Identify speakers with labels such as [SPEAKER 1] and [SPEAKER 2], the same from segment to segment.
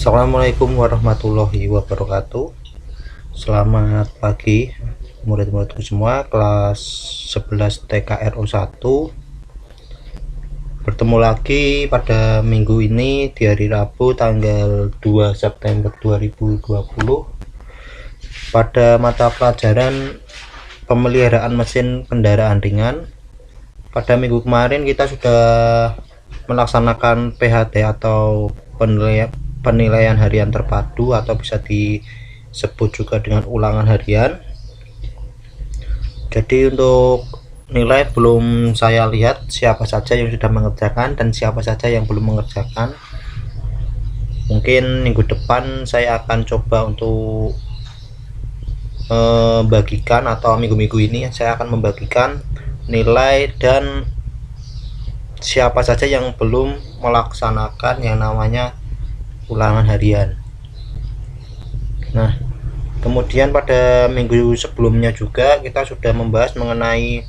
[SPEAKER 1] Assalamualaikum warahmatullahi wabarakatuh. Selamat pagi murid-muridku semua kelas 11 TKRO 1. Bertemu lagi pada minggu ini di hari Rabu tanggal 2 September 2020 pada mata pelajaran pemeliharaan mesin kendaraan ringan. Pada minggu kemarin kita sudah melaksanakan PHT atau penilaian harian terpadu atau bisa disebut juga dengan ulangan harian. Jadi untuk nilai belum saya lihat siapa saja yang sudah mengerjakan dan siapa saja yang belum mengerjakan. Mungkin minggu depan saya akan coba untuk membagikan, atau minggu-minggu ini saya akan membagikan nilai dan siapa saja yang belum melaksanakan yang namanya ulangan harian. Nah, kemudian pada minggu sebelumnya juga kita sudah membahas mengenai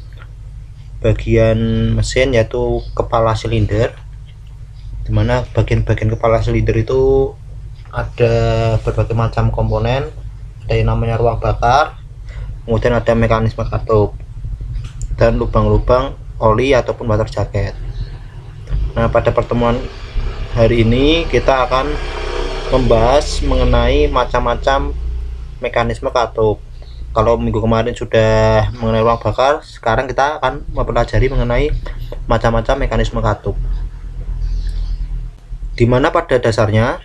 [SPEAKER 1] bagian mesin, yaitu kepala silinder, dimana bagian-bagian kepala silinder itu ada berbagai macam komponen. Ada yang namanya ruang bakar, kemudian ada mekanisme katup dan lubang-lubang oli ataupun water jacket. Nah, pada pertemuan hari ini kita akan membahas mengenai macam-macam mekanisme katup. Kalau minggu kemarin sudah mengenai ruang bakar, sekarang kita akan mempelajari mengenai macam-macam mekanisme katup, dimana pada dasarnya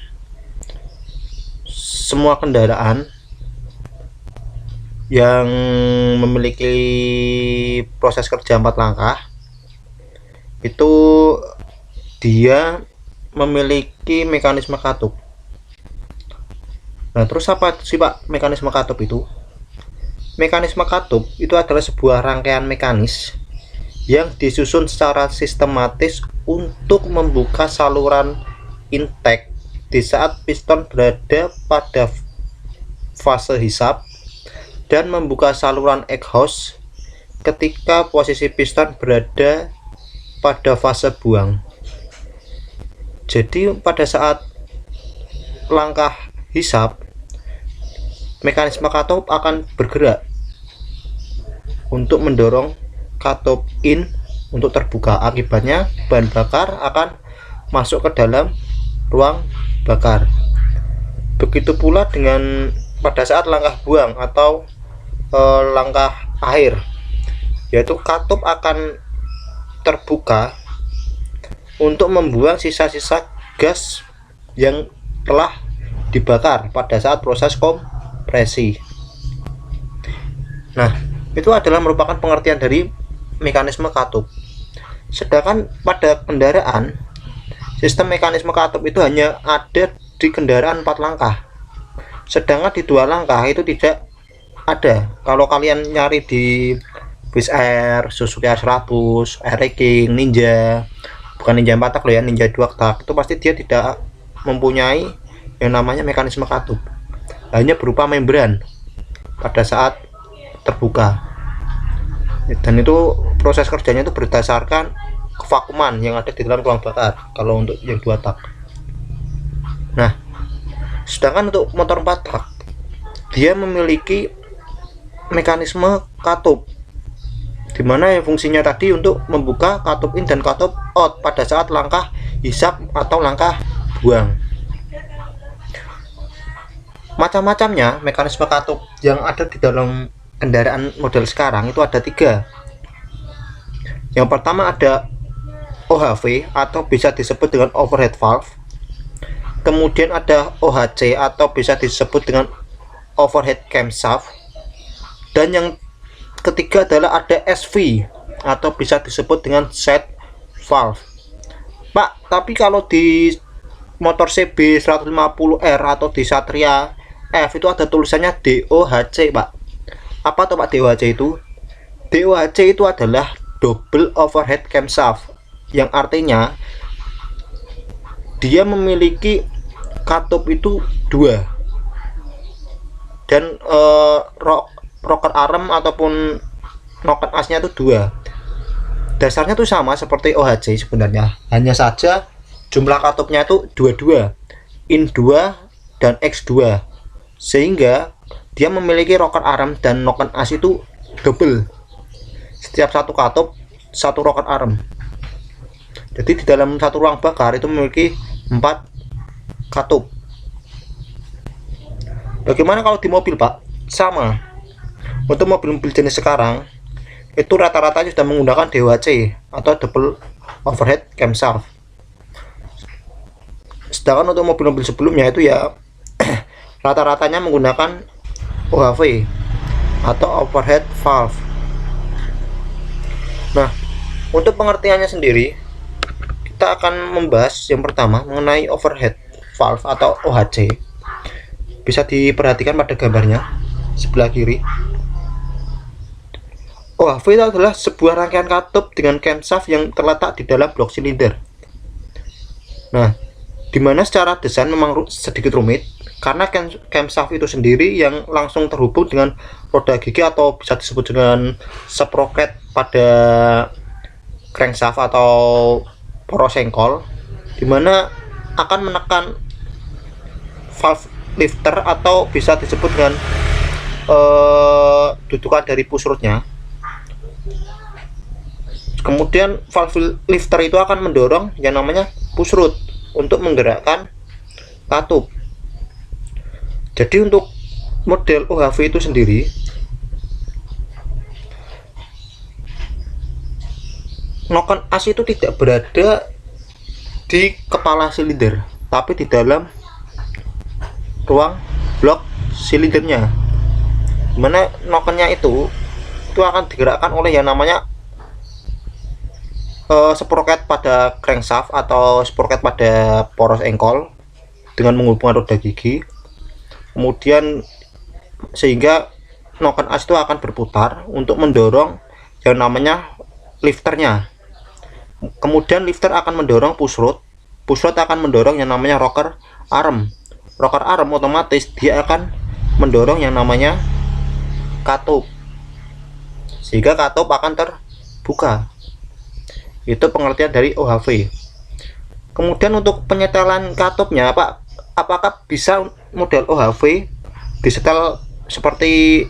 [SPEAKER 1] semua kendaraan yang memiliki proses kerja 4 langkah itu dia memiliki mekanisme katup. Nah, terus apa sih Pak mekanisme katup itu? Mekanisme katup itu adalah sebuah rangkaian mekanis yang disusun secara sistematis untuk membuka saluran intake di saat piston berada pada fase hisap dan membuka saluran exhaust ketika posisi piston berada pada fase buang. Jadi pada saat langkah hisap, mekanisme katup akan bergerak untuk mendorong katup in untuk terbuka. Akibatnya bahan bakar akan masuk ke dalam ruang bakar. Begitu pula dengan pada saat langkah buang atau langkah akhir, yaitu katup akan terbuka untuk membuang sisa-sisa gas yang telah dibakar pada saat proses kompresi. Nah, itu adalah merupakan pengertian dari mekanisme katup. Sedangkan pada kendaraan, sistem mekanisme katup itu hanya ada di kendaraan 4 langkah. Sedangkan di 2 langkah itu tidak ada. Kalau kalian nyari di Wizz Air, Suzuki R100, Air King, Ninja, bukan Ninja 4 tak loh ya, Ninja 2 tak, itu pasti dia tidak mempunyai yang namanya mekanisme katup, hanya berupa membran pada saat terbuka. Dan itu proses kerjanya itu berdasarkan kevakuman yang ada di dalam ruang bakar kalau untuk yang 2 tak. Nah, sedangkan untuk motor 4 tak dia memiliki mekanisme katup, dimana fungsinya tadi untuk membuka katup in dan katup out pada saat langkah hisap atau langkah buang. Macam-macamnya mekanisme katup yang ada di dalam kendaraan model sekarang itu ada 3. Yang pertama ada OHV atau bisa disebut dengan overhead valve, kemudian ada OHC atau bisa disebut dengan overhead camshaft, dan yang ketiga adalah ada SV atau bisa disebut dengan side valve. Pak, tapi kalau di motor CB 150R atau di Satria F itu ada tulisannya DOHC, Pak. Apa tuh Pak DOHC itu? DOHC itu adalah double overhead camshaft, yang artinya dia memiliki katup itu 2 dan rocker arm ataupun noken asnya itu 2. Dasarnya tuh sama seperti OHC sebenarnya, hanya saja jumlah katupnya itu 22, in 2, dan X2, sehingga dia memiliki rocker arm dan noken as itu double. Setiap satu katup satu rocker arm. Jadi di dalam satu ruang bakar itu memiliki 4 katup. Bagaimana kalau di mobil, Pak? Sama. Untuk mobil-mobil jenis sekarang itu rata-rata sudah menggunakan DOHC atau double overhead camshaft. Sedangkan untuk mobil-mobil sebelumnya itu ya rata-ratanya menggunakan OHV atau overhead valve. Nah, untuk pengertiannya sendiri kita akan membahas yang pertama mengenai overhead valve atau OHC. Bisa diperhatikan pada gambarnya sebelah kiri. OHV itu adalah sebuah rangkaian katup dengan camshaft yang terletak di dalam blok silinder. Nah, dimana secara desain memang sedikit rumit karena camshaft itu sendiri yang langsung terhubung dengan roda gigi atau bisa disebut dengan sprocket pada crankshaft atau poros sengkol, dimana akan menekan valve lifter atau bisa disebut dengan dudukan dari pusrutnya. Kemudian valve lifter itu akan mendorong yang namanya pusrut untuk menggerakkan katup. Jadi untuk model OHV itu sendiri noken as itu tidak berada di kepala silinder, tapi di dalam ruang blok silindernya, mana nokennya itu akan digerakkan oleh yang namanya sprocket pada crankshaft atau sprocket pada poros engkol dengan menghubungkan roda gigi. Kemudian sehingga noken as itu akan berputar untuk mendorong yang namanya lifternya. Kemudian lifter akan mendorong pusrut akan mendorong yang namanya rocker arm. Rocker arm otomatis dia akan mendorong yang namanya katup, sehingga katup akan terbuka. Itu pengertian dari OHV. Kemudian untuk penyetelan katupnya, Pak, apakah bisa model OHV disetel seperti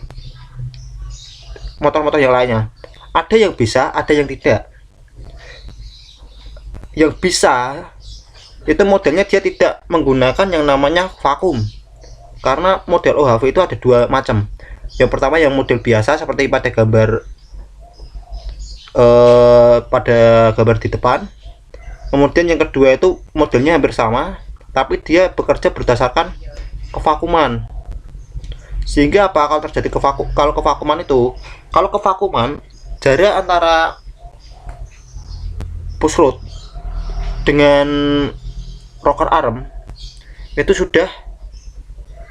[SPEAKER 1] motor-motor yang lainnya? Ada yang bisa, ada yang tidak. Yang bisa itu modelnya dia tidak menggunakan yang namanya vakum, karena model OHV itu ada dua macam. Yang pertama yang model biasa seperti pada gambar di depan. Kemudian yang kedua itu modelnya hampir sama, tapi dia bekerja berdasarkan kevakuman. Sehingga apa, kalau terjadi kevakuman jarak antara pusrut dengan rocker arm itu sudah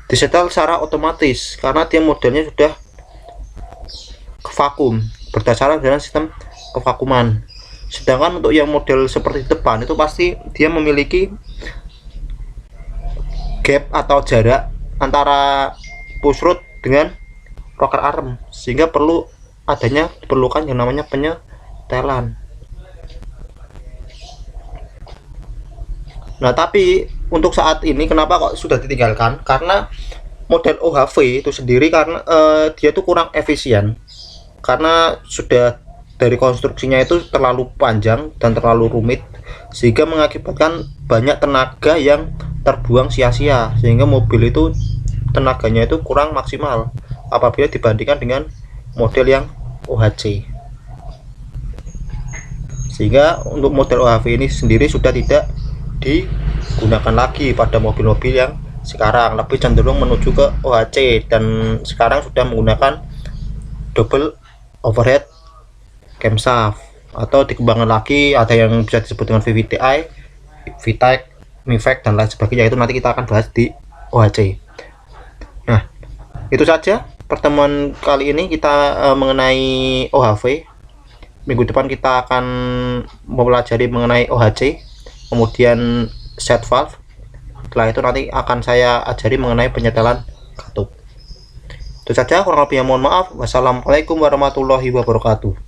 [SPEAKER 1] disetel secara otomatis karena dia modelnya sudah vakum berdasarkan dengan sistem kevakuman. Sedangkan untuk yang model seperti depan itu pasti dia memiliki gap atau jarak antara pusrut dengan rocker arm, sehingga diperlukan yang namanya penyetelan. Nah, tapi untuk saat ini kenapa kok sudah ditinggalkan? Karena model OHV itu sendiri karena dia tuh kurang efisien, karena sudah dari konstruksinya itu terlalu panjang dan terlalu rumit, sehingga mengakibatkan banyak tenaga yang terbuang sia-sia, sehingga mobil itu tenaganya itu kurang maksimal apabila dibandingkan dengan model yang OHC. Sehingga untuk model OHV ini sendiri sudah tidak digunakan lagi pada mobil-mobil yang sekarang, lebih cenderung menuju ke OHC, dan sekarang sudah menggunakan double overhead camshaft, atau dikembangkan lagi ada yang bisa disebut dengan VVTi, VTEC, MIVEC dan lain sebagainya. Itu nanti kita akan bahas di OHC. Nah, itu saja pertemuan kali ini kita mengenai OHV. Minggu depan kita akan mempelajari mengenai OHC, kemudian set valve. Setelah itu nanti akan saya ajari mengenai penyetelan katup. Itu saja, kurang lebihnya mohon maaf. Wassalamualaikum warahmatullahi wabarakatuh.